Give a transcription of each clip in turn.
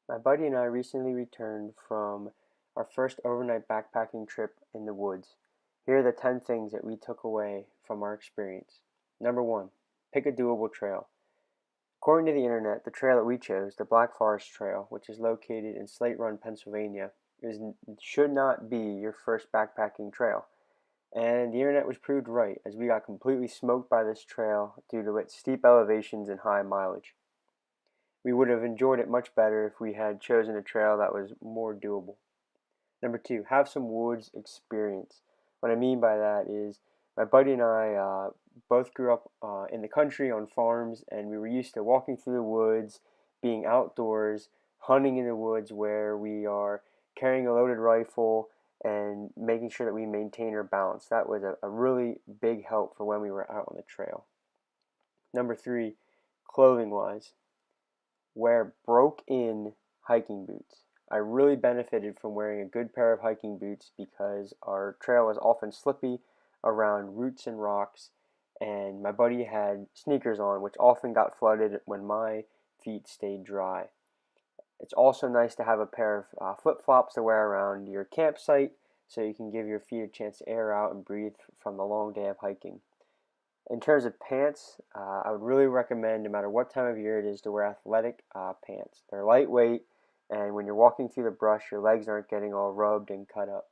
My buddy and I recently returned from our first overnight backpacking trip in the woods. Here are the 10 things that we took away from our experience. Number 1, pick a doable trail. According to the internet, the trail that we chose, the Black Forest Trail, which is located in Slate Run, Pennsylvania, should not be your first backpacking trail. And the internet was proved right, as we got completely smoked by this trail due to its steep elevations and high mileage. We would have enjoyed it much better if we had chosen a trail that was more doable. Number 2, have some woods experience. What I mean by that is my buddy and I both grew up in the country on farms, and we were used to walking through the woods, being outdoors, hunting in the woods where we are carrying a loaded rifle and making sure that we maintain our balance. That was a really big help for when we were out on the trail. Number 3, clothing wise, wear broke-in hiking boots. I really benefited from wearing a good pair of hiking boots because our trail was often slippy around roots and rocks, and my buddy had sneakers on, which often got flooded when my feet stayed dry. It's also nice to have a pair of flip-flops to wear around your campsite so you can give your feet a chance to air out and breathe from the long day of hiking. In terms of pants, I would really recommend, no matter what time of year it is, to wear athletic pants. They're lightweight, and when you're walking through the brush, your legs aren't getting all rubbed and cut up.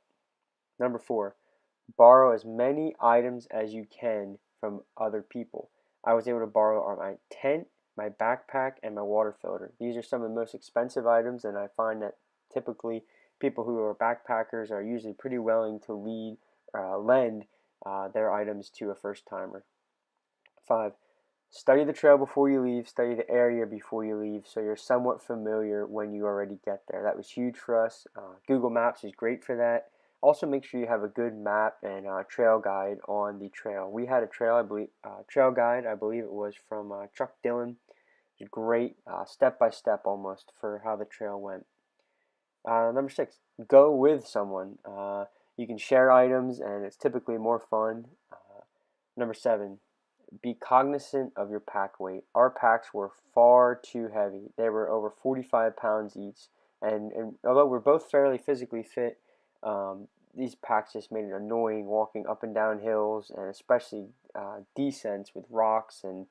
Number 4, borrow as many items as you can from other people. I was able to borrow my tent, my backpack, and my water filter. These are some of the most expensive items, and I find that typically people who are backpackers are usually pretty willing to lend their items to a first timer. 5, study the trail before you leave, study the area before you leave so you're somewhat familiar when you already get there. That was huge for us. Google Maps is great for that. Also, make sure you have a good map and trail guide on the trail. We had a trail guide, I believe it was from Chuck Dillon. It was great, step by step almost, for how the trail went. Number 6, go with someone. You can share items, and it's typically more fun. Number 7, be cognizant of your pack weight. Our packs were far too heavy. They were over 45 pounds each. And although we're both fairly physically fit, these packs just made it annoying walking up and down hills, and especially descents with rocks, and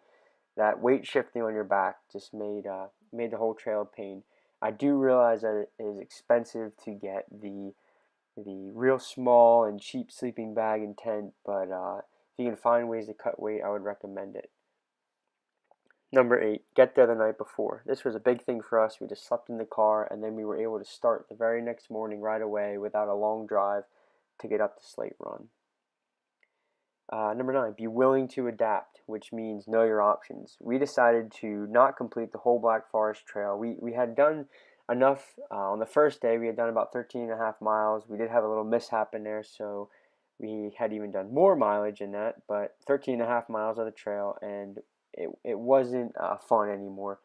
that weight shifting on your back just made the whole trail a pain. I do realize that it is expensive to get the real small and cheap sleeping bag and tent, but if you can find ways to cut weight, I would recommend it. Number 8, get there the night before. This was a big thing for us. We just slept in the car, and then we were able to start the very next morning right away without a long drive to get up to Slate Run. Number 9, be willing to adapt, which means know your options. We decided to not complete the whole Black Forest Trail. We had done enough on the first day. We had done about 13 and a half miles. We did have a little mishap in there, so we had even done more mileage in that, but 13 and a half miles of the trail, and it wasn't fun anymore.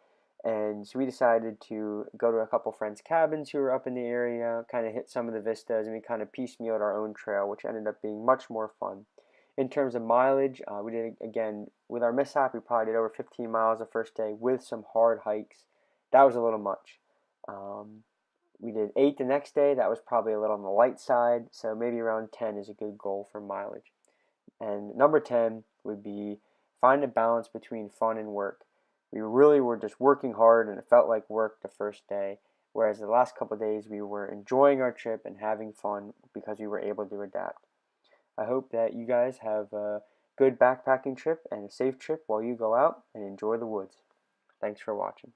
And so we decided to go to a couple friends' cabins who were up in the area, kind of hit some of the vistas, and we kind of piecemealed our own trail, which ended up being much more fun. In terms of mileage, we did, again, with our mishap, we probably did over 15 miles the first day with some hard hikes. That was a little much. We did 8 the next day. That was probably a little on the light side, so maybe around 10 is a good goal for mileage. And number 10 would be find a balance between fun and work. We really were just working hard, and it felt like work the first day, whereas the last couple of days we were enjoying our trip and having fun because we were able to adapt. I hope that you guys have a good backpacking trip and a safe trip while you go out and enjoy the woods. Thanks for watching.